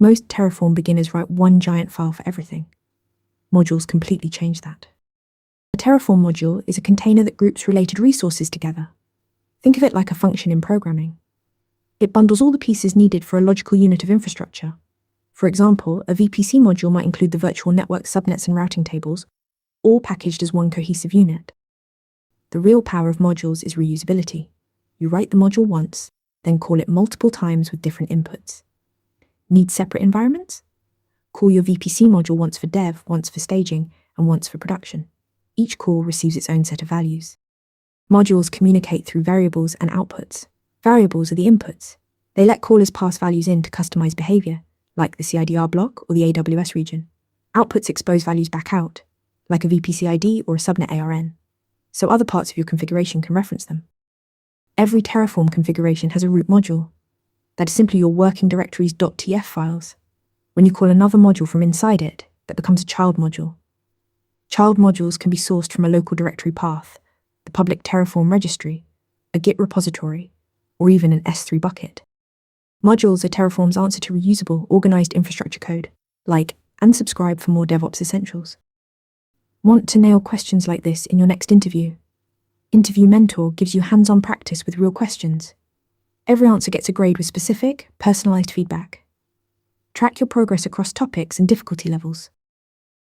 Most Terraform beginners write one giant file for everything. Modules completely change that. A Terraform module is a container that groups related resources together. Think of it like a function in programming. It bundles all the pieces needed for a logical unit of infrastructure. For example, a VPC module might include the virtual network subnets and routing tables, all packaged as one cohesive unit. The real power of modules is reusability. You write the module once, then call it multiple times with different inputs. Need separate environments? Call your VPC module once for dev, once for staging, and once for production. Each call receives its own set of values. Modules communicate through variables and outputs. Variables are the inputs. They let callers pass values in to customize behavior, like the CIDR block or the AWS region. Outputs expose values back out, like a VPC ID or a subnet ARN, so other parts of your configuration can reference them. Every Terraform configuration has a root module. That is simply your working directory's .tf files. When you call another module from inside it, that becomes a child module. Child modules can be sourced from a local directory path, the public Terraform registry, a Git repository, or even an S3 bucket. Modules are Terraform's answer to reusable, organized infrastructure code, like unsubscribe for more DevOps essentials. Want to nail questions like this in your next interview? Interview Mentor gives you hands-on practice with real questions. Every answer gets a grade with specific, personalized feedback. Track your progress across topics and difficulty levels.